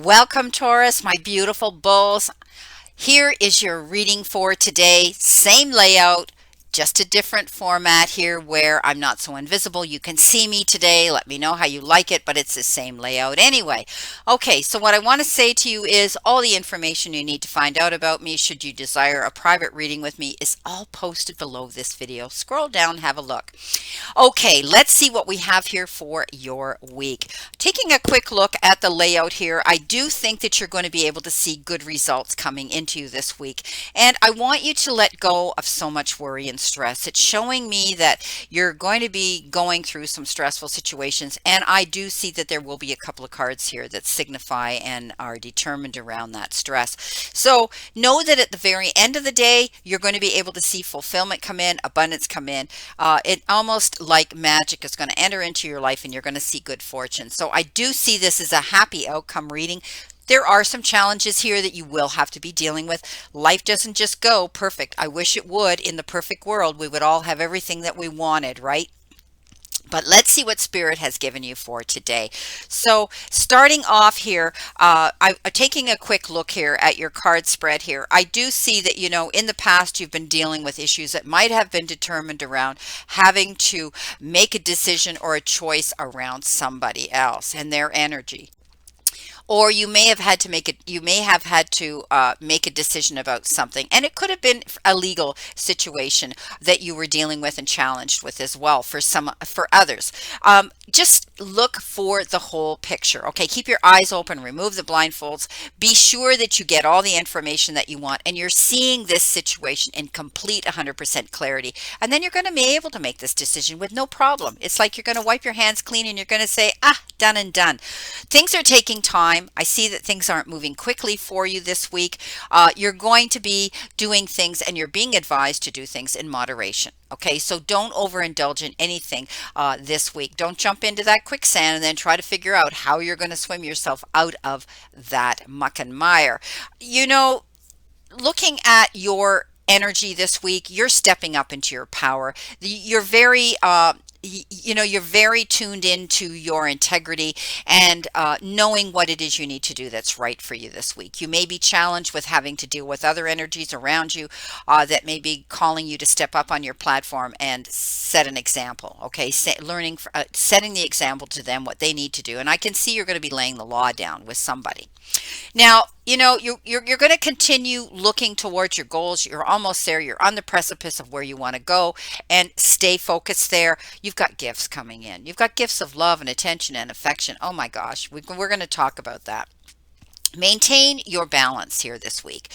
Welcome, Taurus, my beautiful bulls. Here is your reading for today. Same layout, just a different format here where I'm not so invisible. You can see me today. Let me know how you like it, but it's the same layout anyway. Okay, so what I want to say to you is all the information you need to find out about me should you desire a private reading with me is all posted below this video. Scroll down, have a look. Okay, let's see what we have here for your week. Taking a quick look at the layout here, I do think that you're going to be able to see good results coming into you this week. And I want you to let go of so much worry and stress. It's showing me that you're going to be going through some stressful situations. And I do see that there will be a couple of cards here that signify and are determined around that stress. So know that at the very end of the day, you're going to be able to see fulfillment come in, abundance come in. It almost like magic is going to enter into your life and you're going to see good fortune. So I do see this as a happy outcome reading. There are some challenges here that you will have to be dealing with. Life doesn't just go perfect. I wish it would. In the perfect world, we would all have everything that we wanted, right? But let's see what Spirit has given you for today. So starting off here, I'm taking a quick look here at your card spread here. I do see that, in the past you've been dealing with issues that might have been determined around having to make a decision or a choice around somebody else and their energy, or you may have had to make a decision about something, and it could have been a legal situation that you were dealing with and challenged with as well for others. Just look for the whole picture. Okay, keep your eyes open, remove the blindfolds, be sure that you get all the information that you want and you're seeing this situation in complete 100% clarity, and then you're going to be able to make this decision with no problem. It's like you're going to wipe your hands clean and you're going to say, done and done. Things are taking time. I see that things aren't moving quickly for you this week. You're going to be doing things and you're being advised to do things in moderation. Okay, so don't overindulge in anything this week. Don't jump into that quicksand and then try to figure out how you're going to swim yourself out of that muck and mire. Looking at your energy this week, you're stepping up into your power. You're very you're very tuned into your integrity and knowing what it is you need to do that's right for you this week. You may be challenged with having to deal with other energies around you that may be calling you to step up on your platform and set an example. Okay, setting the example to them what they need to do, and I can see you're going to be laying the law down with somebody. Now, you're going to continue looking towards your goals. You're almost there. You're on the precipice of where you want to go, and stay focused there. You've got gifts coming in. You've got gifts of love and attention and affection. Oh my gosh, we're going to talk about that. Maintain your balance here this week.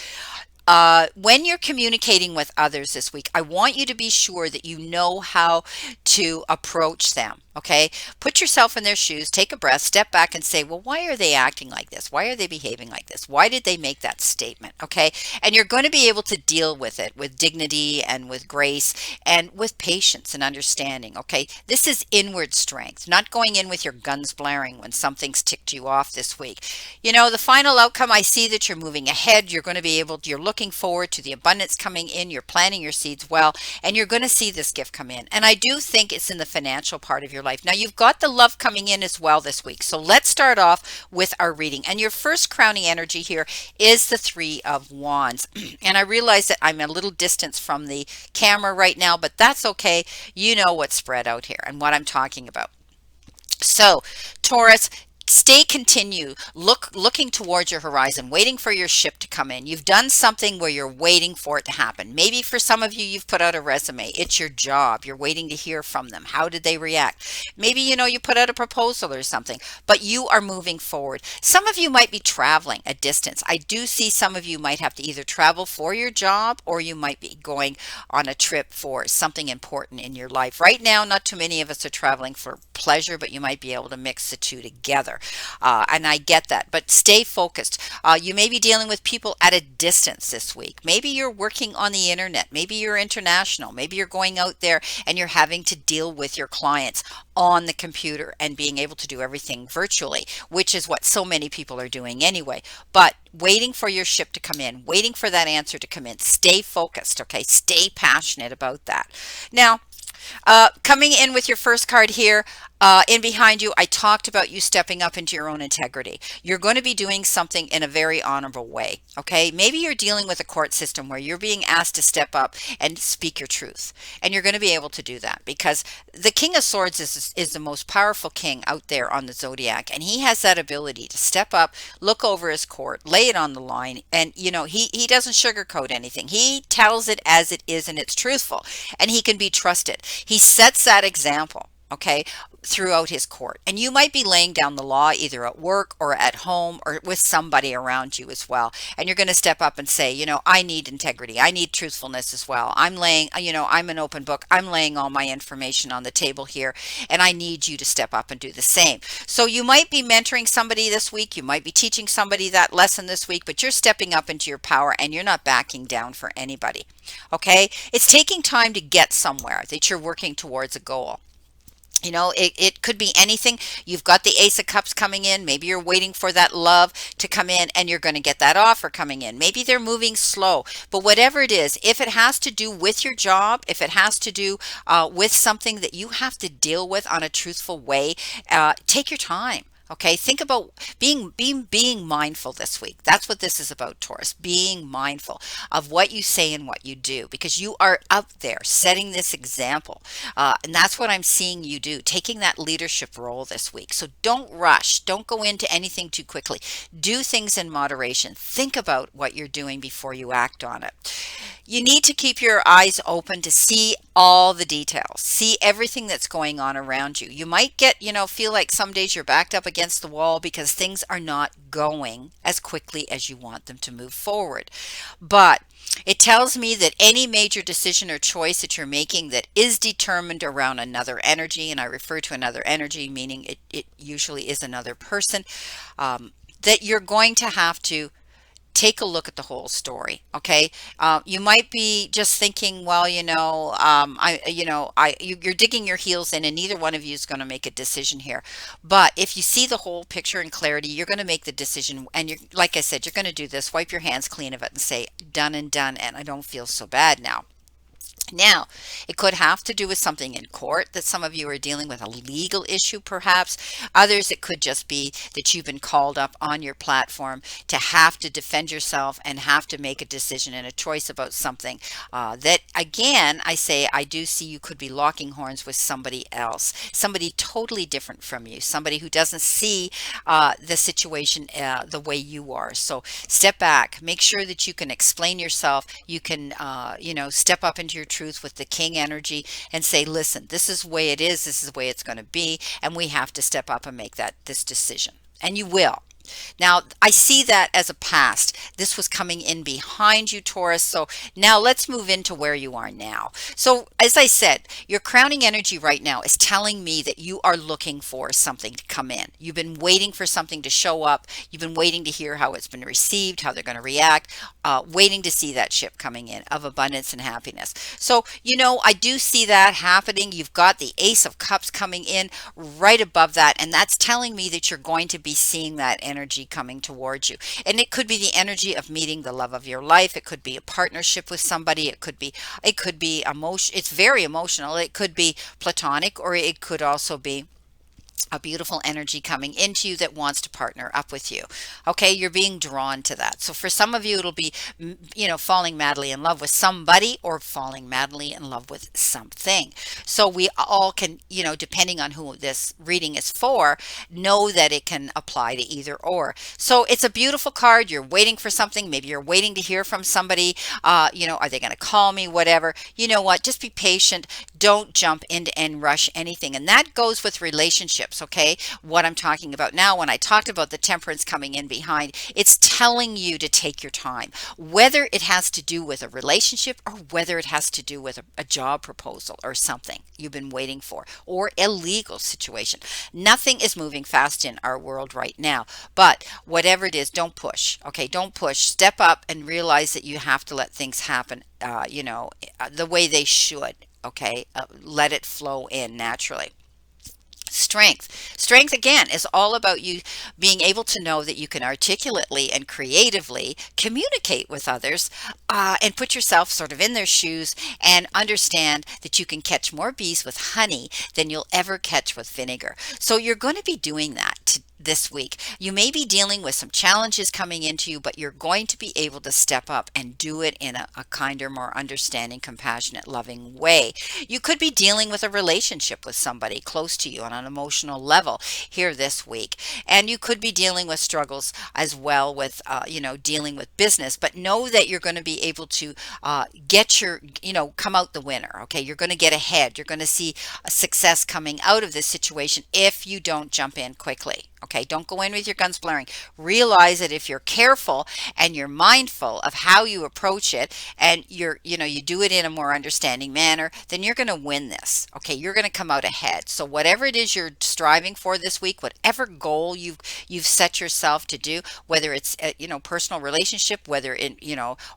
When you're communicating with others this week, I want you to be sure that you know how to approach them. Okay, put yourself in their shoes, take a breath, step back and say, well, why are they acting like this? Why are they behaving like this? Why did they make that statement? Okay, and you're going to be able to deal with it with dignity and with grace and with patience and understanding. Okay, this is inward strength, not going in with your guns blaring when something's ticked you off this week. The final outcome, I see that you're moving ahead. You're going to be able to, you're looking forward to the abundance coming in. You're planting your seeds well, and you're going to see this gift come in. And I do think it's in the financial part of your life. Now you've got the love coming in as well this week. So let's start off with our reading. And your first crowning energy here is the Three of Wands. And I realize that I'm a little distance from the camera right now, but that's okay. You know what's spread out here and what I'm talking about. So, Taurus, continue looking towards your horizon, waiting for your ship to come in. You've done something where you're waiting for it to happen. Maybe for some of you, you've put out a resume. It's your job. You're waiting to hear from them. How did they react? Maybe you put out a proposal or something, but you are moving forward. Some of you might be traveling a distance. I do see some of you might have to either travel for your job or you might be going on a trip for something important in your life. Right now, not too many of us are traveling for pleasure, but you might be able to mix the two together. And I get that, but stay focused. You may be dealing with people at a distance this week. Maybe you're working on the internet. Maybe you're international. Maybe you're going out there and you're having to deal with your clients on the computer and being able to do everything virtually, which is what so many people are doing anyway. But waiting for your ship to come in, waiting for that answer to come in. Stay focused, okay? Stay passionate about that. Now, coming in with your first card here, in behind you, I talked about you stepping up into your own integrity. You're going to be doing something in a very honorable way. Okay. Maybe you're dealing with a court system where you're being asked to step up and speak your truth. And you're going to be able to do that because the King of Swords is the most powerful king out there on the zodiac. And he has that ability to step up, look over his court, lay it on the line. And, he doesn't sugarcoat anything. He tells it as it is and it's truthful. And he can be trusted. He sets that example. Okay, throughout his court. And you might be laying down the law either at work or at home or with somebody around you as well. And you're going to step up and say, I need integrity. I need truthfulness as well. I'm laying, I'm an open book. I'm laying all my information on the table here, and I need you to step up and do the same. So you might be mentoring somebody this week. You might be teaching somebody that lesson this week, but you're stepping up into your power and you're not backing down for anybody. Okay. It's taking time to get somewhere that you're working towards a goal. It could be anything. You've got the Ace of Cups coming in. Maybe you're waiting for that love to come in and you're going to get that offer coming in. Maybe they're moving slow. But whatever it is, if it has to do with your job, if it has to do with something that you have to deal with on a truthful way, take your time. Okay, think about being mindful this week. That's what this is about, Taurus. Being mindful of what you say and what you do, because you are up there setting this example, and that's what I'm seeing you do, taking that leadership role this week. So don't rush. Don't go into anything too quickly. Do things in moderation. Think about what you're doing before you act on it. You need to keep your eyes open to see all the details, see everything that's going on around you. You might feel like some days you're backed up against the wall because things are not going as quickly as you want them to move forward. But it tells me that any major decision or choice that you're making that is determined around another energy, and I refer to another energy, meaning it usually is another person, that you're going to have to take a look at the whole story. Okay. You might be just thinking, well, you're digging your heels in and neither one of you is going to make a decision here. But if you see the whole picture in clarity, you're going to make the decision. And you're, like I said, you're going to do this, wipe your hands clean of it and say, done and done. And I don't feel so bad now. Now, it could have to do with something in court that some of you are dealing with, a legal issue perhaps. Others, it could just be that you've been called up on your platform to have to defend yourself and have to make a decision and a choice about something that, again, I do see you could be locking horns with somebody else, somebody totally different from you, somebody who doesn't see the situation the way you are. So step back, make sure that you can explain yourself. You can, step up into your truth with the king energy and say, listen, this is the way it is. This is the way it's going to be. And we have to step up and make this decision. And you will. Now, I see that as a past. This was coming in behind you, Taurus. So now let's move into where you are now. So as I said, your crowning energy right now is telling me that you are looking for something to come in. You've been waiting for something to show up. You've been waiting to hear how it's been received, how they're going to react, waiting to see that ship coming in of abundance and happiness. So, I do see that happening. You've got the Ace of Cups coming in right above that, and that's telling me that you're going to be seeing that energy coming towards you. And it could be the energy of meeting the love of your life. It could be a partnership with somebody. It could be emotion. It's very emotional. It could be platonic, or it could also be a beautiful energy coming into you that wants to partner up with you. Okay, you're being drawn to that. So for some of you, it'll be, falling madly in love with somebody or falling madly in love with something. So we all can, depending on who this reading is for, know that it can apply to either or. So it's a beautiful card. You're waiting for something. Maybe you're waiting to hear from somebody. Are they going to call me? Whatever. You know what? Just be patient. Don't jump into and rush anything. And that goes with relationships. Okay, what I'm talking about now, when I talked about the Temperance coming in behind, it's telling you to take your time, whether it has to do with a relationship or whether it has to do with a job proposal or something you've been waiting for, or a legal situation. Nothing is moving fast in our world right now, but whatever it is, don't push. Okay, don't push. Step up and realize that you have to let things happen, the way they should. Okay, let it flow in naturally. Strength again is all about you being able to know that you can articulately and creatively communicate with others, and put yourself sort of in their shoes and understand that you can catch more bees with honey than you'll ever catch with vinegar. So you're going to be doing that this week. You may be dealing with some challenges coming into you, but you're going to be able to step up and do it in a kinder, more understanding, compassionate, loving way. You could be dealing with a relationship with somebody close to you on an emotional level here this week. And you could be dealing with struggles as well with, dealing with business, but know that you're going to be able to get come out the winner. Okay. You're going to get ahead. You're going to see a success coming out of this situation if you don't jump in quickly. Okay, don't go in with your guns blaring. Realize that if you're careful and you're mindful of how you approach it, and you do it in a more understanding manner, then you're going to win this. Okay, you're going to come out ahead. So whatever it is you're striving for this week, whatever goal you've set yourself to do, whether it's personal relationship, whether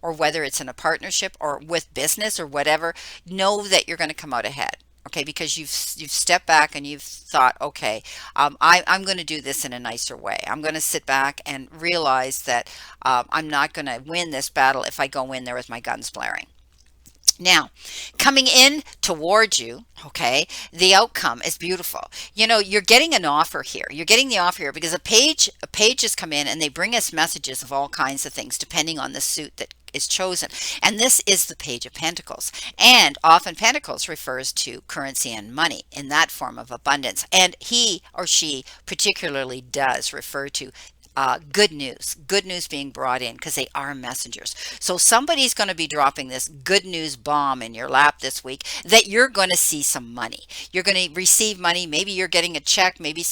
or whether it's in a partnership or with business or whatever, know that you're going to come out ahead. Okay, because you've stepped back and you've thought, okay, I'm going to do this in a nicer way. I'm going to sit back and realize that I'm not going to win this battle if I go in there with my guns blaring. Now, coming in towards you, okay, the outcome is beautiful. You're getting an offer here. You're getting the offer here because pages come in and they bring us messages of all kinds of things depending on the suit that is chosen. And this is the Page of Pentacles. And often Pentacles refers to currency and money in that form of abundance. And he or she particularly does refer to good news being brought in because they are messengers. So somebody's going to be dropping this good news bomb in your lap this week that you're going to see some money. You're going to receive money. Maybe you're getting a check. Maybe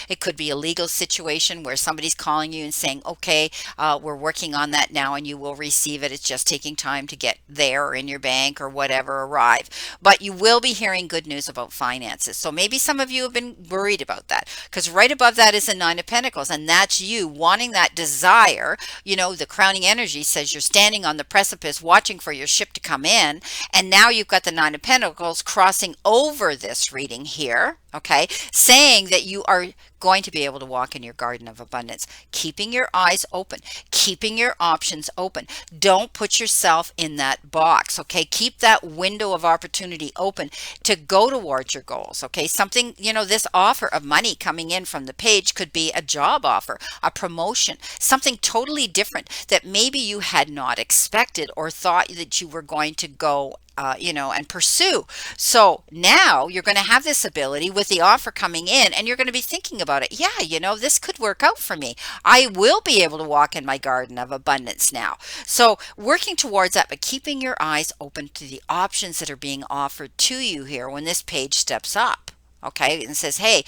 it could be a legal situation where somebody's calling you and saying, okay, we're working on that now and you will receive it. It's just taking time to get there or in your bank or whatever arrive. But you will be hearing good news about finances. So maybe some of you have been worried about that because right above that is the Nine of Pentacles, and that's you wanting that desire. The crowning energy says you're standing on the precipice watching for your ship to come in, and now you've got the Nine of Pentacles crossing over this reading here, okay, saying that you are going to be able to walk in your garden of abundance, keeping your eyes open, keeping your options open. Don't put yourself in that box, okay? Keep that window of opportunity open to go towards your goals, okay? Something, this offer of money coming in from the page could be a job offer, a promotion, something totally different that maybe you had not expected or thought that you were going to go and pursue. So now you're going to have this ability with the offer coming in, and you're going to be thinking about it. Yeah, this could work out for me. I will be able to walk in my garden of abundance now. So working towards that, but keeping your eyes open to the options that are being offered to you here when this page steps up. Okay, and says, hey,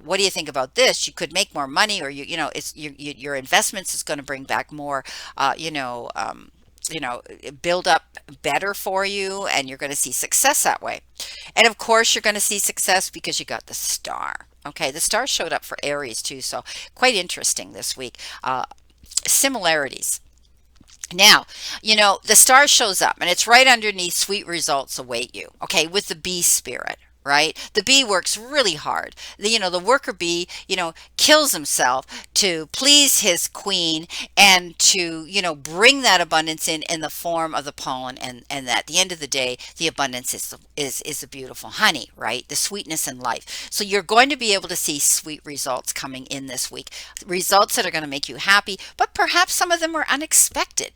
what do you think about this? You could make more money, or it's your investments is going to bring back more, build up better for you, and you're going to see success that way. And of course, you're going to see success because you got the star. Okay, the star showed up for Aries too, so quite interesting this week. Similarities. Now, the star shows up and it's right underneath sweet results await you. Okay, with the bee spirit. Right? The bee works really hard. The worker bee, kills himself to please his queen and to, bring that abundance in the form of the pollen. And at the end of the day, the abundance is the beautiful honey, right? The sweetness in life. So you're going to be able to see sweet results coming in this week, results that are going to make you happy, but perhaps some of them are unexpected,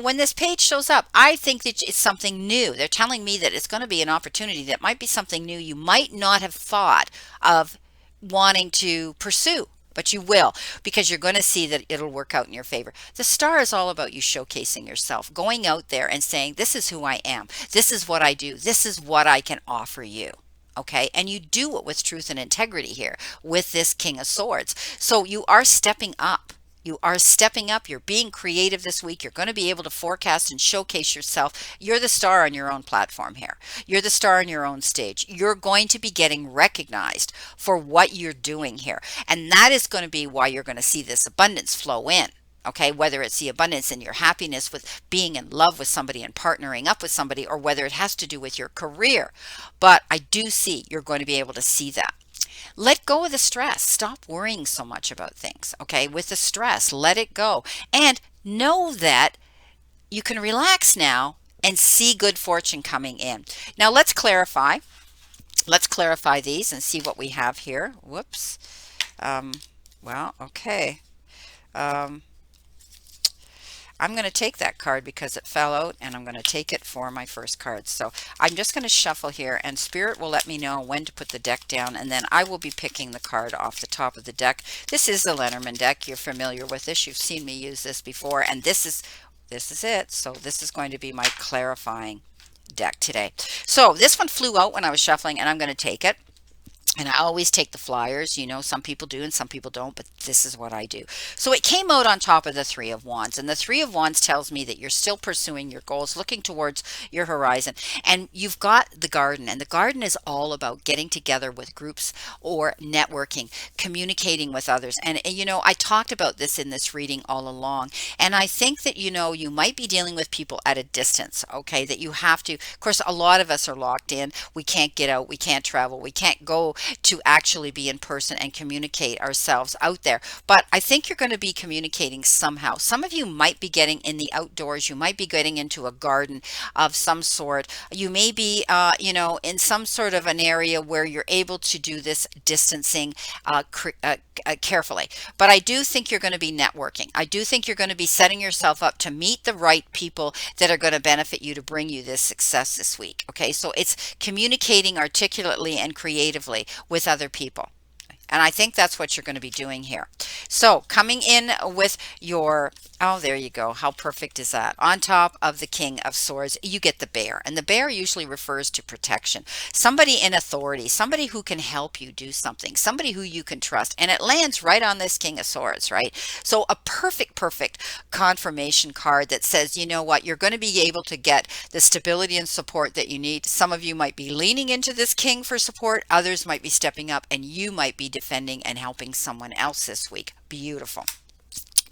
when this page shows up, I think that it's something new. They're telling me that it's going to be an opportunity that might be something new you might not have thought of wanting to pursue, but you will, because you're going to see that it'll work out in your favor. The star is all about you showcasing yourself, going out there and saying, this is who I am. This is what I do. This is what I can offer you. Okay, and you do it with truth and integrity here with this King of Swords. So you are stepping up. You are stepping up. You're being creative this week. You're going to be able to forecast and showcase yourself. You're the star on your own platform here. You're the star on your own stage. You're going to be getting recognized for what you're doing here. And that is going to be why you're going to see this abundance flow in. Okay, whether it's the abundance in your happiness with being in love with somebody and partnering up with somebody, or whether it has to do with your career. But I do see you're going to be able to see that. let go of the stress. Stop worrying so much about things. Okay. With the stress, let it go. And know that you can relax now and see good fortune coming in. Now let's clarify. Let's clarify these and see what we have here. Whoops. Um, well, okay. Um, I'm going to take that card because it fell out, and I'm going to take it for my first card. So I'm just going to shuffle here, and Spirit will let me know when to put the deck down, and then I will be picking the card off the top of the deck. This is the Lenormand deck. You're familiar with this. You've seen me use this before, and this is it. So this is going to be my clarifying deck today. So this one flew out when I was shuffling, and I'm going to take it. And I always take the flyers, you know, some people do and some people don't, but this is what I do. So it came out on top of the Three of Wands. And the Three of Wands tells me that you're still pursuing your goals, looking towards your horizon. And you've got the garden. And the garden is all about getting together with groups or networking, communicating with others. And you know, I talked about this in this reading all along. And I think that, you know, you might be dealing with people at a distance, okay, that you have to, of course, a lot of us are locked in. We can't get out. We can't travel. We can't go to actually be in person and communicate ourselves out there. But I think you're going to be communicating somehow. Some of you might be getting in the outdoors. You might be getting into a garden of some sort. You may be, you know, in some sort of an area where you're able to do this distancing carefully. But I do think you're going to be networking. I do think you're going to be setting yourself up to meet the right people that are going to benefit you to bring you this success this week. Okay, so it's communicating articulately and creatively with other people. And I think that's what you're going to be doing here. So coming in with your, oh, there you go. How perfect is that? On top of the King of Swords, you get the bear. And the bear usually refers to protection. Somebody in authority, somebody who can help you do something, somebody who you can trust. And it lands right on this King of Swords, right? So a perfect confirmation card that says, you know what, you're going to be able to get the stability and support that you need. Some of you might be leaning into this king for support. Others might be stepping up, and you might be defending and helping someone else this week. Beautiful.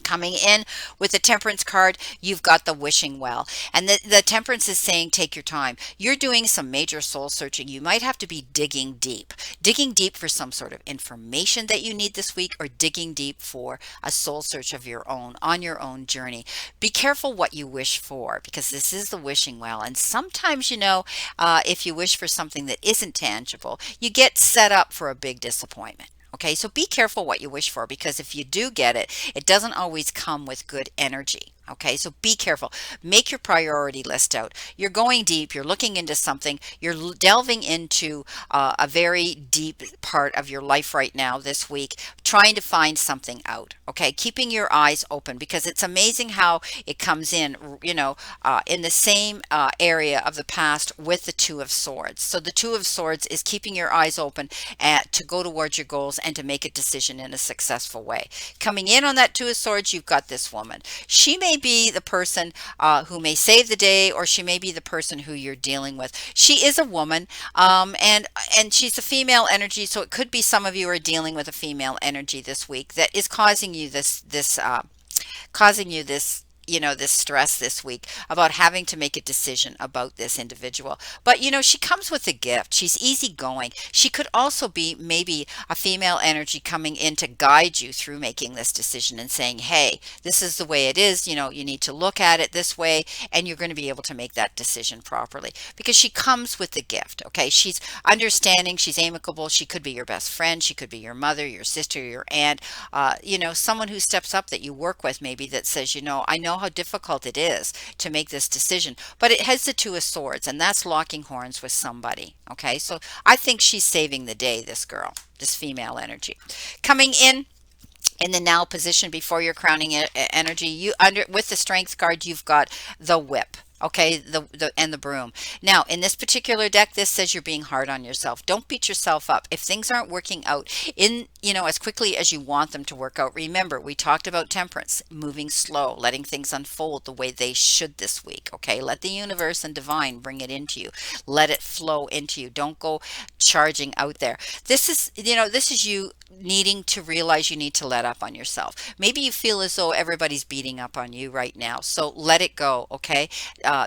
Coming in with the Temperance card, you've got the wishing well. And the Temperance is saying, take your time. You're doing some major soul searching. You might have to be digging deep for some sort of information that you need this week, or digging deep for a soul search of your own on your own journey. Be careful what you wish for, because this is the wishing well. And sometimes, you know, if you wish for something that isn't tangible, you get set up for a big disappointment. Okay, so be careful what you wish for, because if you do get it, it doesn't always come with good energy. Okay, so be careful. Make your priority list out. You're going deep. You're looking into something. You're delving into a very deep part of your life right now this week, trying to find something out. Okay, keeping your eyes open, because it's amazing how it comes in, you know, in the same area of the past with the Two of Swords. So the Two of Swords is keeping your eyes open to go towards your goals and to make a decision in a successful way. Coming in on that Two of Swords, you've got this woman. She may be the person who may save the day, or she may be the person who you're dealing with. She is a woman, and she's a female energy, so it could be some of you are dealing with a female energy this week that is causing you this you know, this stress this week about having to make a decision about this individual. But, you know, she comes with a gift. She's easygoing. She could also be maybe a female energy coming in to guide you through making this decision and saying, hey, this is the way it is. You know, you need to look at it this way, and you're going to be able to make that decision properly, because she comes with the gift. Okay. She's understanding. She's amicable. She could be your best friend. She could be your mother, your sister, your aunt, you know, someone who steps up that you work with, maybe, that says, you know, I know how difficult it is to make this decision, but it has the Two of Swords, and that's locking horns with somebody. Okay, so I think she's saving the day, this girl, this female energy. Coming in the now position before your crowning energy, you with the Strength card, you've got the whip. Okay, the broom. Now, in this particular deck, this says you're being hard on yourself. Don't beat yourself up. If things aren't working out in, you know, as quickly as you want them to work out, remember, we talked about Temperance, moving slow, letting things unfold the way they should this week. Okay, let the universe and divine bring it into you. Let it flow into you. Don't go charging out there. This is, you know, this is you needing to realize you need to let up on yourself. Maybe you feel as though everybody's beating up on you right now. So let it go, okay?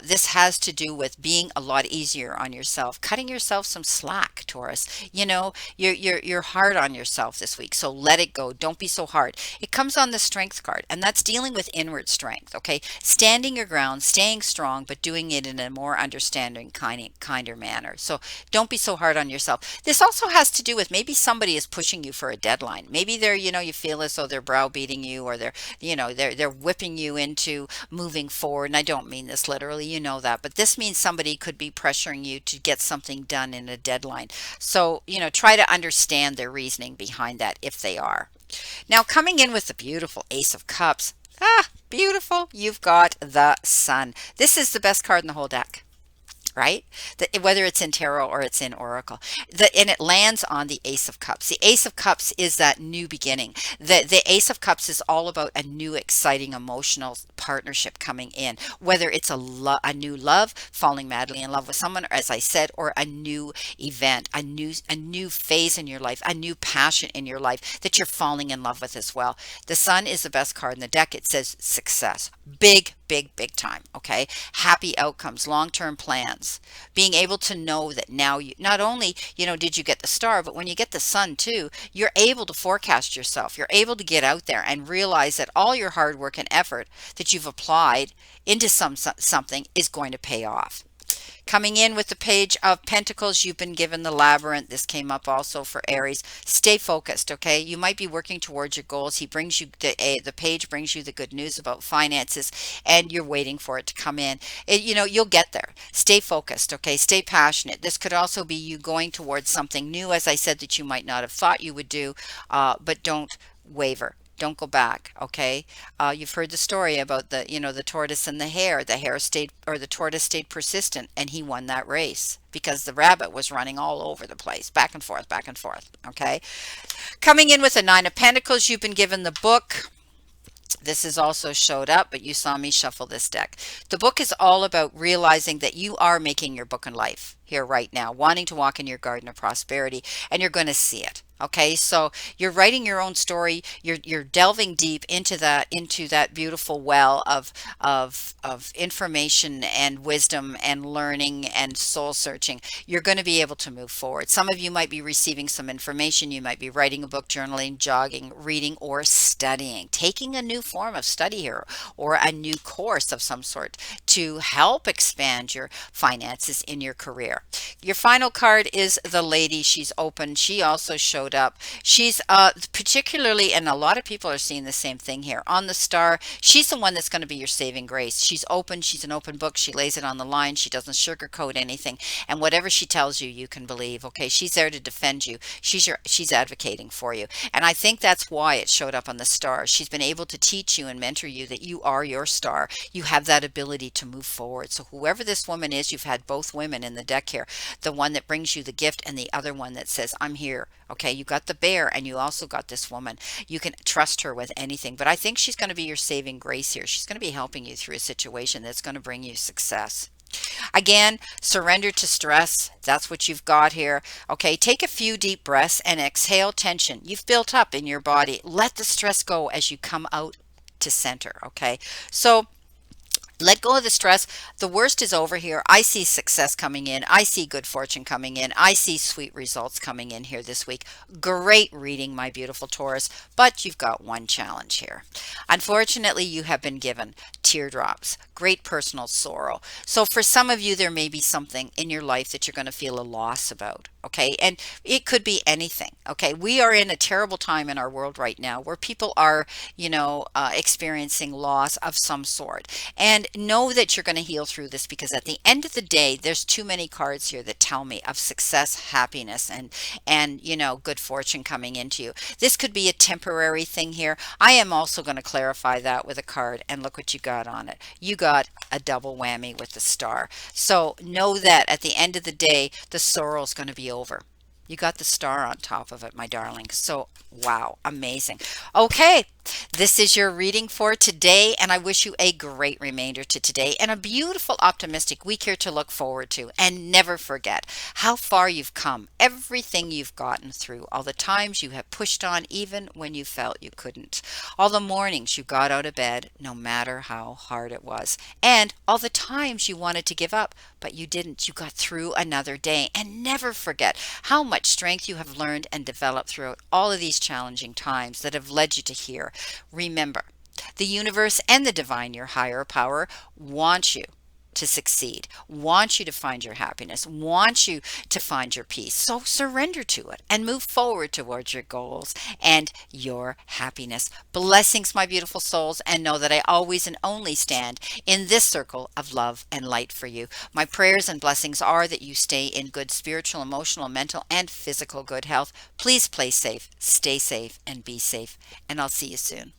This has to do with being a lot easier on yourself, cutting yourself some slack, Taurus. You know, you're hard on yourself this week. So let it go. Don't be so hard. It comes on the strength card, and that's dealing with inward strength, okay? Standing your ground, staying strong, but doing it in a more understanding, kinder manner. So don't be so hard on yourself. This also has to do with maybe somebody is pushing you for a deadline. Maybe they're, you feel as though they're browbeating you, or they're whipping you into moving forward. And I don't mean this literally, you know that, but this means somebody could be pressuring you to get something done in a deadline. So, try to understand their reasoning behind that if they are. Now, coming in with the beautiful Ace of Cups. Ah, beautiful. You've got the Sun. This is the best card in the whole deck, right? Whether it's in tarot or it's in oracle, and it lands on the Ace of Cups. The Ace of Cups is that new beginning. The Ace of Cups is all about a new, exciting, emotional partnership coming in. Whether it's a new love, falling madly in love with someone, or as I said, or a new event, a new phase in your life, a new passion in your life that you're falling in love with as well. The Sun is the best card in the deck. It says success, big, big, big time. Okay, happy outcomes, long-term plans, being able to know that now you not only did you get the star, but when you get the Sun too, you're able to forecast yourself. You're able to get out there and realize that all your hard work and effort that you've applied into something is going to pay off. Coming in with the Page of Pentacles, you've been given the Labyrinth. This came up also for Aries. Stay focused, okay? You might be working towards your goals. He brings you the page brings you the good news about finances, and you're waiting for it to come in. You'll get there. Stay focused, okay? Stay passionate. This could also be you going towards something new, as I said, that you might not have thought you would do, but don't waver. Don't go back, okay? You've heard the story about the tortoise and the hare. The tortoise stayed persistent, and he won that race because the rabbit was running all over the place, back and forth, okay? Coming in with a Nine of Pentacles, you've been given the book. This has also showed up, but you saw me shuffle this deck. The book is all about realizing that you are making your book in life here right now, wanting to walk in your garden of prosperity, and you're going to see it. Okay, so you're writing your own story. You're delving deep into that beautiful well of information and wisdom and learning and soul searching. You're going to be able to move forward. Some of you might be receiving some information. You might be writing a book, journaling, jogging, reading, or studying, taking a new form of study here, or a new course of some sort to help expand your finances in your career. Your final card is the Lady. She's open. She also showed up. She's particularly, and a lot of people are seeing the same thing here on the Star. She's the one that's going to be your saving grace. She's open. She's an open book. She lays it on the line. She doesn't sugarcoat anything, and whatever she tells you, you can believe. Okay, she's there to defend you. She's advocating for you, and I think that's why it showed up on the Star. She's been able to teach you and mentor you that you are your star. You have that ability to move forward. So whoever this woman is, you've had both women in the deck here, the one that brings you the gift and the other one that says, I'm here. Okay, you got the bear, and you also got this woman. You can trust her with anything, but I think she's going to be your saving grace here. She's going to be helping you through a situation that's going to bring you success. Again, surrender to stress. That's what you've got here. Okay, take a few deep breaths and exhale tension you've built up in your body. Let the stress go as you come out to center. Okay, so let go of the stress. The worst is over here. I see success coming in. I see good fortune coming in. I see sweet results coming in here this week. Great reading, my beautiful Taurus, but you've got one challenge here. Unfortunately, you have been given teardrops, great personal sorrow. So for some of you, there may be something in your life that you're going to feel a loss about. Okay, and it could be anything. Okay, we are in a terrible time in our world right now where people are, experiencing loss of some sort. And know that you're going to heal through this, because at the end of the day, there's too many cards here that tell me of success, happiness, and good fortune coming into you. This could be a temporary thing here. I am also going to clarify that with a card, and look what you got on it. You got a double whammy with the Star. So know that at the end of the day, the sorrow is going to be over. You got the Star on top of it, my darling. So Wow, amazing. Okay, this is your reading for today, and I wish you a great remainder to today and a beautiful, optimistic week here to look forward to. And never forget how far you've come, everything you've gotten through, all the times you have pushed on even when you felt you couldn't, all the mornings you got out of bed, no matter how hard it was, and all the times you wanted to give up, but you didn't. You got through another day. And never forget how much strength you have learned and developed throughout all of these challenging times that have led you to here. Remember, the universe and the divine, your higher power, want you to succeed, want you to find your happiness, want you to find your peace. So surrender to it and move forward towards your goals and your happiness. Blessings, my beautiful souls, and know that I always and only stand in this circle of love and light for you. My prayers and blessings are that you stay in good spiritual, emotional, mental, and physical good health. Please play safe, stay safe, and be safe. And I'll see you soon.